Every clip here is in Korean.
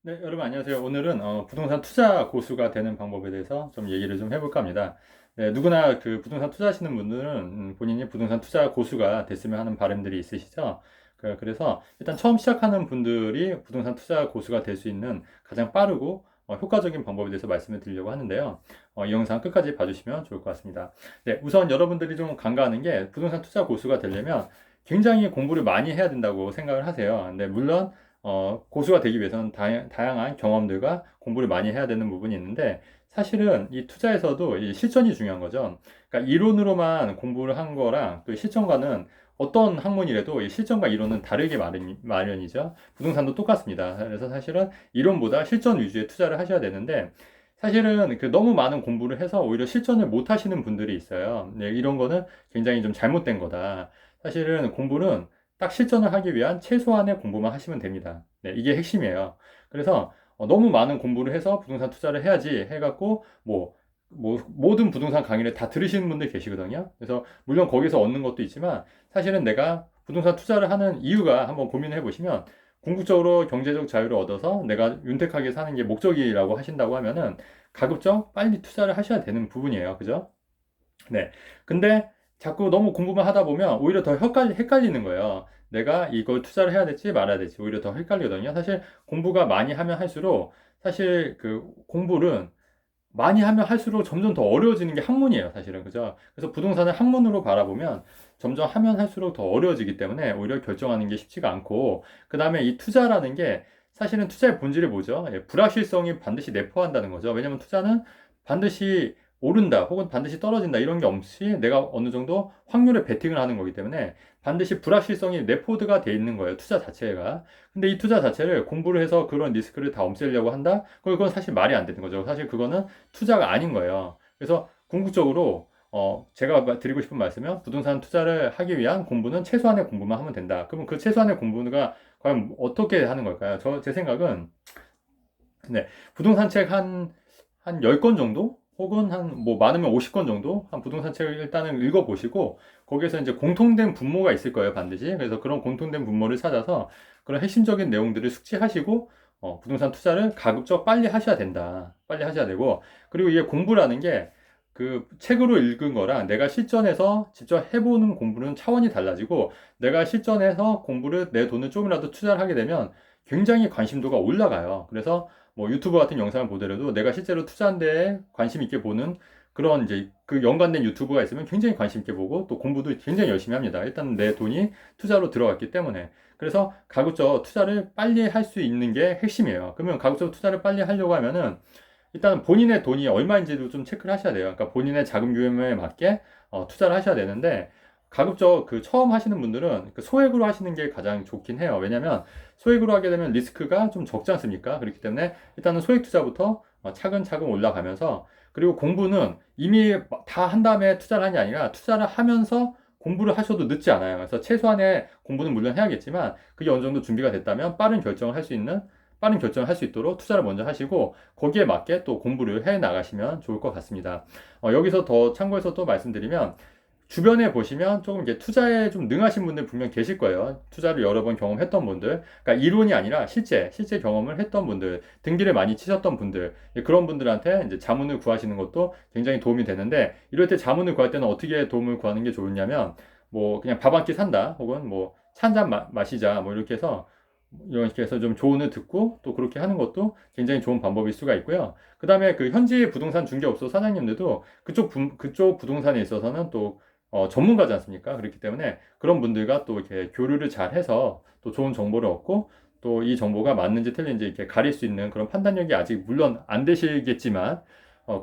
네, 여러분 안녕하세요. 오늘은 부동산 투자 고수가 되는 방법에 대해서 좀 얘기를 좀 해볼까 합니다. 네, 누구나 그 부동산 투자하시는 분들은 본인이 부동산 투자 고수가 됐으면 하는 바람들이 있으시죠. 그래서 일단 처음 시작하는 분들이 부동산 투자 고수가 될 수 있는 가장 빠르고 효과적인 방법에 대해서 말씀을 드리려고 하는데요. 이 영상 끝까지 봐주시면 좋을 것 같습니다. 네, 우선 여러분들이 좀 간과하는 게 부동산 투자 고수가 되려면 굉장히 공부를 많이 해야 된다고 생각을 하세요. 근데 물론 고수가 되기 위해서는 다양한 경험들과 공부를 많이 해야 되는 부분이 있는데, 사실은 이 투자에서도 이 실전이 중요한 거죠. 그러니까 이론으로만 공부를 한 거랑 또 실전과는 어떤 학문이라도 이 실전과 이론은 다르게 마련이죠. 부동산도 똑같습니다. 그래서 사실은 이론보다 실전 위주의 투자를 하셔야 되는데, 사실은 그 너무 많은 공부를 해서 오히려 실전을 못 하시는 분들이 있어요. 네, 이런 거는 굉장히 좀 잘못된 거다. 사실은 공부는 딱 실전을 하기 위한 최소한의 공부만 하시면 됩니다. 네, 이게 핵심이에요. 그래서 너무 많은 공부를 해서 부동산 투자를 해야지 해갖고 모든 부동산 강의를 다 들으시는 분들 계시거든요. 그래서 물론 거기서 얻는 것도 있지만 사실은 내가 부동산 투자를 하는 이유가 한번 고민해 보시면, 궁극적으로 경제적 자유를 얻어서 내가 윤택하게 사는 게 목적이라고 하신다고 하면은 가급적 빨리 투자를 하셔야 되는 부분이에요. 그죠? 네. 근데 자꾸 너무 공부만 하다 보면 오히려 더 헷갈리는 거예요. 내가 이걸 투자를 해야 될지 말아야 될지 오히려 더 헷갈리거든요. 사실 공부가 많이 하면 할수록, 사실 그 공부는 많이 하면 할수록 점점 더 어려워지는 게 학문이에요, 사실은. 그죠? 그래서 부동산을 학문으로 바라보면 점점 하면 할수록 더 어려워지기 때문에 오히려 결정하는 게 쉽지가 않고, 그 다음에 이 투자라는 게 사실은 투자의 본질이 뭐죠? 불확실성이 반드시 내포한다는 거죠. 왜냐면 투자는 반드시 오른다 혹은 반드시 떨어진다 이런 게 없이 내가 어느 정도 확률에 베팅을 하는 거기 때문에 반드시 불확실성이 내포드가 돼 있는 거예요, 투자 자체가. 근데 이 투자 자체를 공부를 해서 그런 리스크를 다 없애려고 한다? 그건 사실 말이 안 되는 거죠. 사실 그거는 투자가 아닌 거예요. 그래서 궁극적으로 제가 드리고 싶은 말씀은, 부동산 투자를 하기 위한 공부는 최소한의 공부만 하면 된다. 그러면 그 최소한의 공부가 과연 어떻게 하는 걸까요? 제 생각은, 네, 부동산 책 한 10권 정도? 혹은 많으면 50권 정도? 한 부동산 책을 일단은 읽어보시고, 거기에서 이제 공통된 분모가 있을 거예요, 반드시. 그래서 그런 공통된 분모를 찾아서 그런 핵심적인 내용들을 숙지하시고, 부동산 투자를 가급적 빨리 하셔야 된다. 빨리 하셔야 되고, 그리고 이게 공부라는 게 그 책으로 읽은 거랑 내가 실전에서 직접 해보는 공부는 차원이 달라지고, 내가 실전에서 내 돈을 조금이라도 투자를 하게 되면 굉장히 관심도가 올라가요. 그래서 뭐 유튜브 같은 영상을 보더라도 내가 실제로 투자한 데에 관심 있게 보는 그런 이제 그 연관된 유튜브가 있으면 굉장히 관심 있게 보고, 또 공부도 굉장히 열심히 합니다. 일단 내 돈이 투자로 들어갔기 때문에. 그래서 가급적 투자를 빨리 할 수 있는 게 핵심이에요. 그러면 가급적 투자를 빨리 하려고 하면은 일단 본인의 돈이 얼마인지도 좀 체크를 하셔야 돼요. 그러니까 본인의 자금 규모에 맞게 투자를 하셔야 되는데, 가급적 그 처음 하시는 분들은 그 소액으로 하시는 게 가장 좋긴 해요. 왜냐면 소액으로 하게 되면 리스크가 좀 적지 않습니까? 그렇기 때문에 일단은 소액 투자부터 차근차근 올라가면서, 그리고 공부는 이미 다 한 다음에 투자를 하는 게 아니라 투자를 하면서 공부를 하셔도 늦지 않아요. 그래서 최소한의 공부는 물론 해야겠지만, 그게 어느 정도 준비가 됐다면 빠른 결정을 할 수 있도록 투자를 먼저 하시고, 거기에 맞게 또 공부를 해 나가시면 좋을 것 같습니다. 여기서 더 참고해서 또 말씀드리면, 주변에 보시면 조금 이제 투자에 좀 능하신 분들 분명 계실 거예요. 투자를 여러 번 경험했던 분들. 그러니까 이론이 아니라 실제 경험을 했던 분들, 등기를 많이 치셨던 분들, 그런 분들한테 이제 자문을 구하시는 것도 굉장히 도움이 되는데, 이럴 때 자문을 구할 때는 어떻게 도움을 구하는 게 좋으냐면, 뭐 그냥 밥 한 끼 산다, 혹은 뭐 찬 잔 마시자, 뭐 이렇게 해서 좀 조언을 듣고 또 그렇게 하는 것도 굉장히 좋은 방법일 수가 있고요. 그 다음에 그 현지 부동산 중개업소 사장님들도 그쪽 부동산에 있어서는 또 전문가지 않습니까? 그렇기 때문에 그런 분들과 또 이렇게 교류를 잘 해서 또 좋은 정보를 얻고, 또 이 정보가 맞는지 틀린지 이렇게 가릴 수 있는 그런 판단력이 아직 물론 안 되시겠지만,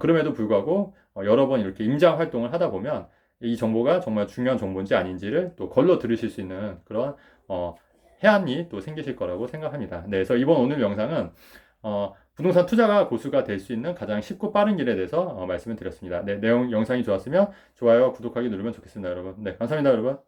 그럼에도 불구하고 여러 번 이렇게 임장 활동을 하다 보면 이 정보가 정말 중요한 정보인지 아닌지를 또 걸러 들으실 수 있는 그런 어, 해안이 또 생기실 거라고 생각합니다. 네, 그래서 오늘 영상은 부동산 투자가 고수가 될 수 있는 가장 쉽고 빠른 길에 대해서 말씀을 드렸습니다. 네, 영상이 좋았으면 좋아요, 구독하기 누르면 좋겠습니다, 여러분. 네, 감사합니다, 여러분.